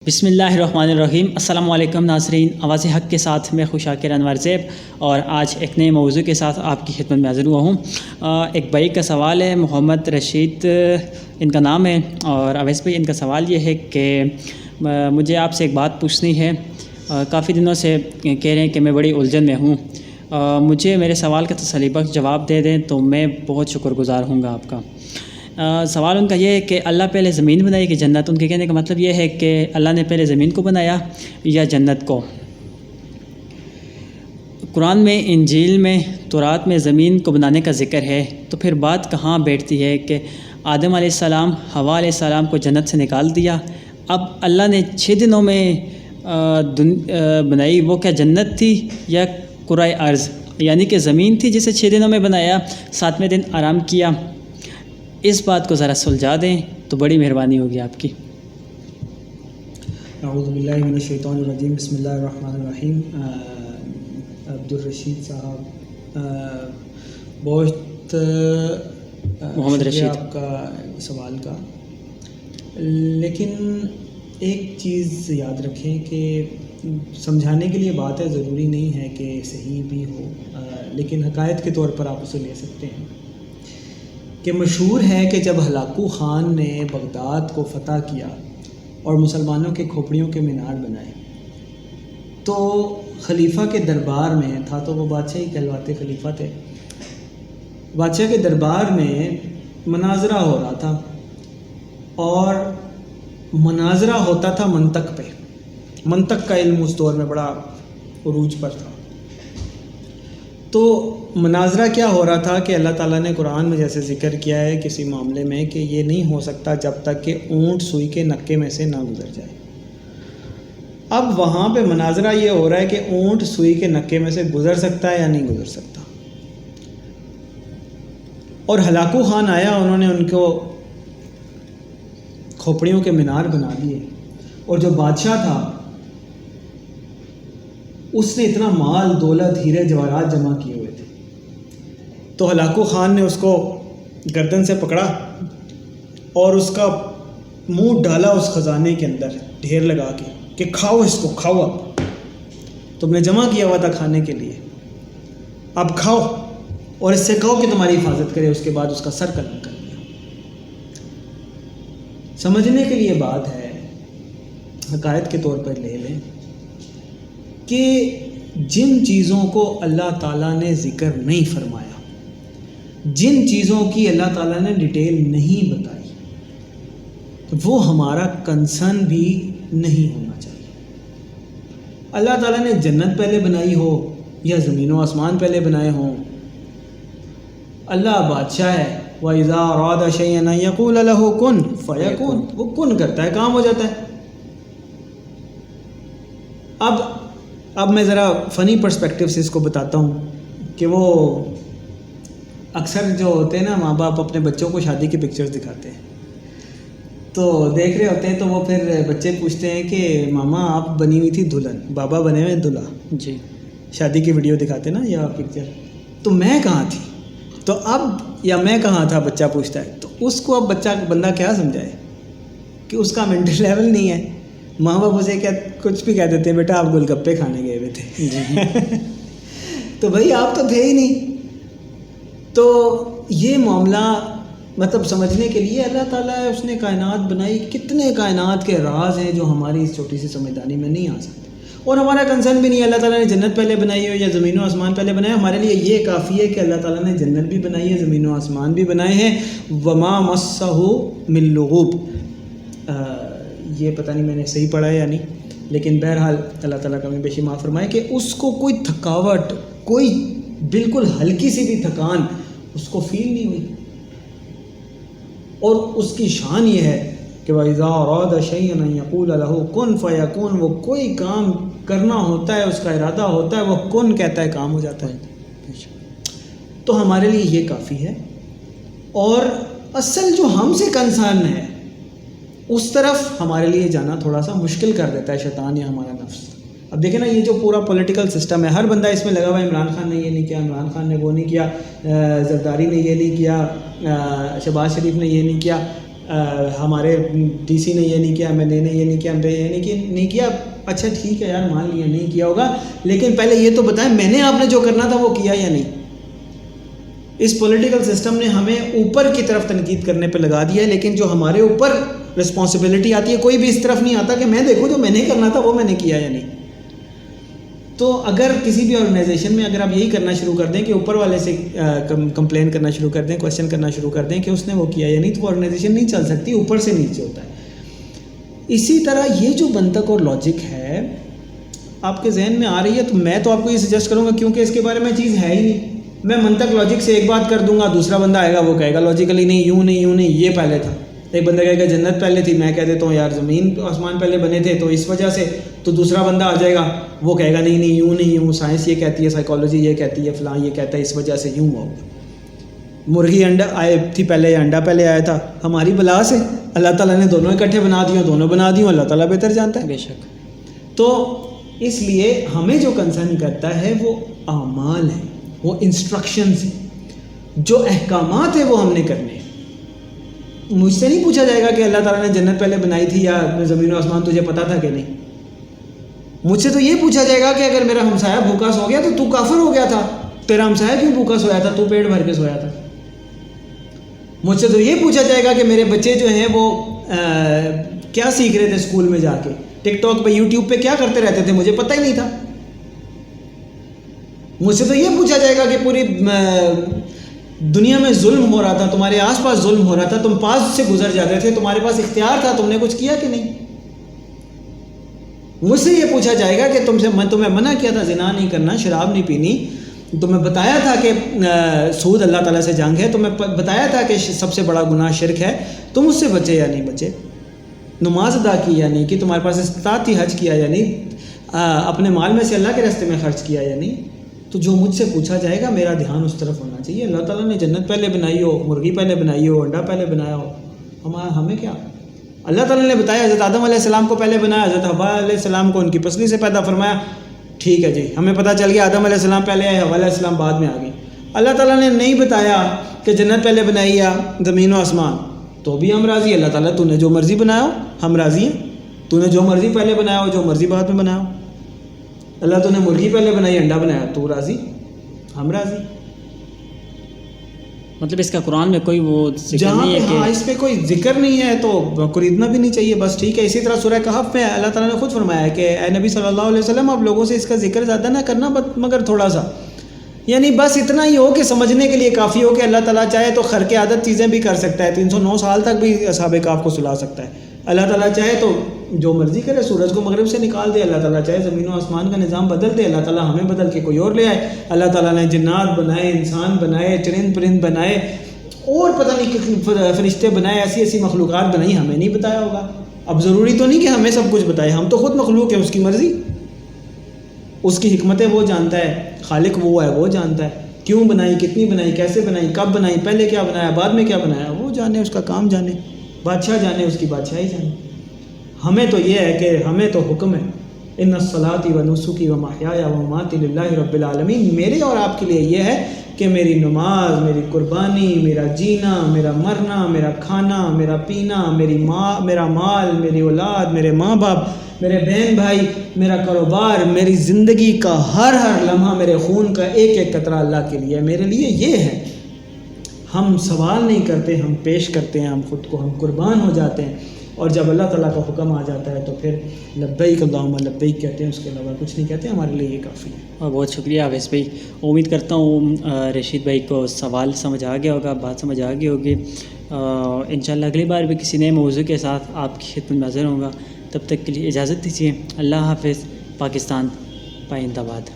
بسم اللہ الرحمن الرحیم۔ السلام علیکم ناظرین، آواز حق کے ساتھ میں خوشاکر انور زیب اور آج ایک نئے موضوع کے ساتھ آپ کی خدمت میں حاضر ہوا ہوں۔ ایک بھائی کا سوال ہے، محمد رشید ان کا نام ہے، اور اویس بھائی ان کا سوال یہ ہے کہ مجھے آپ سے ایک بات پوچھنی ہے۔ کافی دنوں سے کہہ رہے ہیں کہ میں بڑی الجھن میں ہوں، مجھے میرے سوال کا تسلی بخش جواب دے دیں تو میں بہت شکر گزار ہوں گا آپ کا۔ سوال ان کا یہ ہے کہ اللہ پہلے زمین بنائی کہ جنت؟ ان کے کہنے کا مطلب یہ ہے کہ اللہ نے پہلے زمین کو بنایا یا جنت کو؟ قرآن میں، انجیل میں، تورات میں زمین کو بنانے کا ذکر ہے، تو پھر بات کہاں بیٹھتی ہے کہ آدم علیہ السلام، حوا علیہ السلام کو جنت سے نکال دیا، اب اللہ نے 6 دنوں میں بنائی، وہ کیا جنت تھی یا کرۂ ارض؟ یعنی کہ زمین تھی جسے 6 دنوں میں بنایا، 7ویں دن آرام کیا۔ اس بات کو ذرا سلجھا دیں تو بڑی مہربانی ہوگی آپ کی۔ اعوذ باللہ من الشیطان الرجیم، بسم اللہ الرحمن الرحیم۔ عبدالرشید صاحب، بہت محمد رشید، آپ کا سوال کا، لیکن ایک چیز یاد رکھیں کہ سمجھانے کے لیے بات ہے، ضروری نہیں ہے کہ صحیح بھی ہو، لیکن حقائق کے طور پر آپ اسے لے سکتے ہیں کہ مشہور ہے کہ جب ہلاکو خان نے بغداد کو فتح کیا اور مسلمانوں کے کھوپڑیوں کے مینار بنائے، تو خلیفہ کے دربار میں تھا، تو وہ بادشاہ ہی کہلواتے خلیفہ تھے، بادشاہ کے دربار میں مناظرہ ہو رہا تھا، اور مناظرہ ہوتا تھا منطق پہ۔ منطق کا علم اس دور میں بڑا عروج پر تھا۔ تو مناظرہ کیا ہو رہا تھا کہ اللہ تعالیٰ نے قرآن میں جیسے ذکر کیا ہے کسی معاملے میں کہ یہ نہیں ہو سکتا جب تک کہ اونٹ سوئی کے نکے میں سے نہ گزر جائے۔ اب وہاں پہ مناظرہ یہ ہو رہا ہے کہ اونٹ سوئی کے نکے میں سے گزر سکتا ہے یا نہیں گزر سکتا، اور ہلاکو خان آیا، انہوں نے ان کو کھوپڑیوں کے مینار بنا دیے، اور جو بادشاہ تھا اس نے اتنا مال دولت ہیرے جواہرات جمع کیے ہوئے تھے، تو ہلاکو خان نے اس کو گردن سے پکڑا اور اس کا منہ ڈالا اس خزانے کے اندر ڈھیر لگا کے کہ کھاؤ اس کو، کھاؤ، اب تم نے جمع کیا ہوا تھا کھانے کے لیے، اب کھاؤ، اور اس سے کہو کہ تمہاری حفاظت کرے۔ اس کے بعد اس کا سر قلم کر دیا۔ سمجھنے کے لیے بات ہے، حقائق کے طور پر لے لیں کہ جن چیزوں کو اللہ تعالیٰ نے ذکر نہیں فرمایا، جن چیزوں کی اللہ تعالیٰ نے ڈیٹیل نہیں بتائی، وہ ہمارا کنسرن بھی نہیں ہونا چاہیے۔ اللہ تعالیٰ نے جنت پہلے بنائی ہو یا زمین و آسمان پہلے بنائے ہوں، اللہ بادشاہ ہے، وَإِذَا أَرَادَ شَيْئًا أَن يَقُولَ لَهُ كُن فَيَكُونُ، وہ کن کرتا ہے، کام ہو جاتا ہے۔ اب میں ذرا فنی پرسپیکٹیو سے اس کو بتاتا ہوں کہ وہ اکثر جو ہوتے ہیں نا، ماں باپ اپنے بچوں کو شادی کی پکچرز دکھاتے ہیں، تو دیکھ رہے ہوتے ہیں، تو وہ پھر بچے پوچھتے ہیں کہ ماما آپ بنی ہوئی تھی دلہن، بابا بنے ہوئے دلہا، جی، شادی کی ویڈیو دکھاتے نا یا پکچر، تو میں کہاں تھی، تو اب یا میں کہاں تھا بچہ پوچھتا ہے، تو اس کو اب بندہ کیا سمجھائے کہ اس کا مینٹل لیول نہیں ہے۔ ماں باپ اسے کیا کچھ بھی کہہ دیتے ہیں، بیٹا آپ گول گپے کھانے گئے ہوئے تھے، تو بھائی آپ تو تھے ہی نہیں۔ تو یہ معاملہ مطلب سمجھنے کے لیے اللہ تعالیٰ ہے، اس نے کائنات بنائی، کتنے کائنات کے راز ہیں جو ہماری اس چھوٹی سی سمجھدانی میں نہیں آ سکتے، اور ہمارا کنسرن بھی نہیں ہے اللہ تعالیٰ نے جنت پہلے بنائی ہو یا زمین و آسمان پہلے بنائے۔ ہمارے لیے یہ کافی ہے کہ اللہ تعالیٰ نے جنت بھی بنائی ہے، زمین و آسمان بھی بنائے ہیں، وما مسہ من لغوب، یہ پتہ نہیں میں نے صحیح پڑھا ہے یا نہیں، لیکن بہرحال اللہ تعالیٰ کا میں بیشی معاف فرمائے کہ اس کو کوئی تھکاوٹ، کوئی بالکل ہلکی سی بھی تھکان اس کو فیل نہیں ہوئی، اور اس کی شان یہ ہے کہ وَإِذَا أَرَادَ شَيْئًا أَن يَقُولَ لَهُ كُن فَيَكُونُ، وہ کوئی کام کرنا ہوتا ہے، اس کا ارادہ ہوتا ہے، وہ کن کہتا ہے، کام ہو جاتا ہے۔ تو ہمارے لیے یہ کافی ہے، اور اصل جو ہم سے کنسرن ہے اس طرف ہمارے لیے جانا تھوڑا سا مشکل کر دیتا ہے شیطان یا ہمارا نفس۔ اب دیکھیں نا، یہ جو پورا پولیٹیکل سسٹم ہے، ہر بندہ اس میں لگا ہوا ہے، عمران خان نے یہ نہیں کیا، عمران خان نے وہ نہیں کیا، زرداری نے یہ نہیں کیا، شہباز شریف نے یہ نہیں کیا، ہمارے ڈی سی نے یہ نہیں کیا, ایم ایل اے نے یہ نہیں کیا, ایم پی یہ نہیں کیا. اچھا ٹھیک ہے یار, مان لیا نہیں کیا ہوگا, لیکن پہلے یہ تو بتائیں میں نے آپ نے جو کرنا تھا وہ کیا یا نہیں. اس پولیٹیکل سسٹم نے ہمیں اوپر کی طرف تنقید کرنے پہ لگا دیا ہے, لیکن جو ہمارے اوپر رسپانسبلٹی آتی ہے کوئی بھی اس طرف نہیں آتا کہ میں دیکھوں جو میں نے کرنا تھا وہ میں نے کیا یا نہیں. تو اگر کسی بھی آرگنائزیشن میں اگر آپ یہی کرنا شروع کر دیں کہ اوپر والے سے کمپلین کرنا شروع کر دیں, کویشچن کرنا شروع کر دیں کہ اس نے وہ کیا یا نہیں, تو وہ آرگنائزیشن نہیں چل سکتی, اوپر سے نیچے ہوتا ہے. اسی طرح یہ جو منطق اور لاجک ہے آپ کے ذہن میں آ رہی ہے, تو میں تو آپ کو یہ سجیسٹ کروں گا, کیونکہ اس کے بارے میں چیز ہے ہی نہیں. میں منطق لاجک سے ایک بات کر دوں گا, دوسرا بندہ آئے گا وہ کہے گا لاجیکلی نہیں, یوں نہیں, یہ پہلے تھا. ایک بندہ کہے گا جنت پہلے تھی, میں کہہ دیتا ہوں یار زمین آسمان پہلے بنے تھے تو اس وجہ سے. تو دوسرا بندہ آ جائے گا وہ کہے گا نہیں یوں, سائنس یہ کہتی ہے, سائیکالوجی یہ کہتی ہے, فلاں یہ کہتا ہے, اس وجہ سے یوں ہوا. مرغی انڈا آئے تھی پہلے یا انڈا پہلے آیا تھا, ہماری بلا سے اللہ تعالیٰ نے دونوں اکٹھے بنا دیے, دونوں بنا دیوں, اللہ تعالیٰ بہتر جانتا ہے. بے شک. تو اس لیے ہمیں جو کنسرن کرتا ہے وہ اعمال ہیں, وہ انسٹرکشنز ہیں, جو احکامات ہیں وہ ہم نے کرنے ہیں. مجھ سے نہیں پوچھا جائے گا کہ اللہ تعالیٰ نے جنت پہلے بنائی تھی یا زمین و آسمان تجھے پتہ تھا کہ نہیں. مجھ سے تو یہ پوچھا جائے گا کہ اگر میرا ہمسایہ بھوکا سو گیا تو کافر ہو گیا تھا, تیرا ہمسایہ کیوں بھوکا سویا تھا, تو پیٹ بھر کے سویا تھا. مجھ سے تو یہ پوچھا جائے گا کہ میرے بچے جو ہیں وہ کیا سیکھ رہے تھے اسکول میں جا کے, ٹک ٹاک پہ یوٹیوب پہ کیا کرتے رہتے تھے, مجھے پتہ ہی نہیں تھا. مجھ سے تو یہ پوچھا جائے گا کہ پوری دنیا میں ظلم ہو رہا تھا, تمہارے آس پاس ظلم ہو رہا تھا, تم پاس سے گزر جاتے تھے, تمہارے پاس اختیار تھا, تم نے کچھ کیا کہ نہیں. مجھ سے یہ پوچھا جائے گا کہ تمہیں منع کیا تھا زنا نہیں کرنا, شراب نہیں پینی, تمہیں بتایا تھا کہ سود اللہ تعالیٰ سے جنگ ہے, تمہیں بتایا تھا کہ سب سے بڑا گناہ شرک ہے, تم اس سے بچے یا نہیں بچے, نماز ادا کی یا نہیں کی, تمہارے پاس استطاعت تھی حج کیا یا نہیں, اپنے مال میں سے اللہ کے راستے میں خرچ کیا یا نہیں. تو جو مجھ سے پوچھا جائے گا میرا دھیان اس طرف ہونا چاہیے. اللہ تعالیٰ نے جنت پہلے بنائی ہو, مرغی پہلے بنائی ہو, انڈا پہلے بنایا ہو, ہمیں کیا. اللہ تعالیٰ نے بتایا حضرت آدم علیہ السلام کو پہلے بنایا, حضرت حوا علیہ السلام کو ان کی پسلی سے پیدا فرمایا, ٹھیک ہے جی, ہمیں پتہ چل گیا آدم علیہ السلام پہلے آئے, حوا علیہ السلام بعد میں آ گئی. اللہ تعالیٰ نے نہیں بتایا کہ جنت پہلے بنائی یا زمین و آسمان, تو بھی ہم راضی. اللہ تعالیٰ تو نے جو مرضی بنایا ہو ہم راضی ہیں, تو نے جو مرضی پہلے بنایا ہو, جو مرضی بعد میں بنایا ہو. اللہ تو نے مرغی پہلے بنائی, انڈا بنایا, تو راضی, ہم راضی. مطلب اس کا قرآن میں کوئی وہ ذکر نہیں ہے کہ اس پہ کوئی ذکر نہیں ہے تو خریدنا بھی نہیں چاہیے, بس ٹھیک ہے. اسی طرح سورہ کہف میں اللہ تعالیٰ نے خود فرمایا ہے کہ اے نبی صلی اللہ علیہ وسلم آپ لوگوں سے اس کا ذکر زیادہ نہ کرنا مگر تھوڑا سا, یعنی بس اتنا ہی ہو کہ سمجھنے کے لیے کافی ہو کہ اللہ تعالیٰ چاہے تو خرق عادت چیزیں بھی کر سکتا ہے, 309 سال تک بھی اصحاب کہف کو سلا سکتا ہے. اللہ تعالیٰ چاہے تو جو مرضی کرے, سورج کو مغرب سے نکال دے, اللہ تعالیٰ چاہے زمین و آسمان کا نظام بدل دے, اللہ تعالیٰ ہمیں بدل کے کوئی اور لے آئے. اللہ تعالیٰ نے جنات بنائے, انسان بنائے, چرند پرند بنائے, اور پتہ نہیں فرشتے بنائے, ایسی مخلوقات بنائی, ہمیں نہیں بتایا ہوگا. اب ضروری تو نہیں کہ ہمیں سب کچھ بتائے, ہم تو خود مخلوق ہیں, اس کی مرضی, اس کی حکمتیں وہ جانتا ہے, خالق وہ ہے, وہ جانتا ہے کیوں بنائی, کتنی بنائی, کیسے بنائی, کب بنائی, پہلے کیا بنایا, بعد میں کیا بنایا, وہ جانے, اس کا کام جانے, بادشاہ جانے, اس کی بادشاہی جانے. ہمیں تو یہ ہے کہ ہمیں تو حکم ہے ان الصلاۃ و نسکی و محیای و مماتی للہ رب العالمین. میرے اور آپ کے لیے یہ ہے کہ میری نماز, میری قربانی, میرا جینا, میرا مرنا, میرا کھانا, میرا پینا, میرا مال, میری اولاد, میرے ماں باپ, میرے بہن بھائی, میرا کاروبار, میری زندگی کا ہر لمحہ, میرے خون کا ایک ایک قطرہ اللہ کے لیے, میرے لیے یہ ہے. ہم سوال نہیں کرتے, ہم پیش کرتے ہیں, ہم خود کو, ہم قربان ہو جاتے ہیں. اور جب اللہ تعالیٰ کا حکم آ جاتا ہے تو پھر لبیک اللہم لبیک کہتے ہیں, اس کے علاوہ کچھ نہیں کہتے. ہمارے لیے یہ کافی ہے. اور بہت شکریہ حافظ بھائی. امید کرتا ہوں رشید بھائی کو سوال سمجھ آ گیا ہوگا, بات سمجھ آ گئی ہوگی. انشاءاللہ اگلی بار بھی کسی نئے موضوع کے ساتھ آپ کی خدمت میں حاضر ہوں گا. تب تک کے لیے اجازت دیجیے. اللہ حافظ. پاکستان پائندہ باد.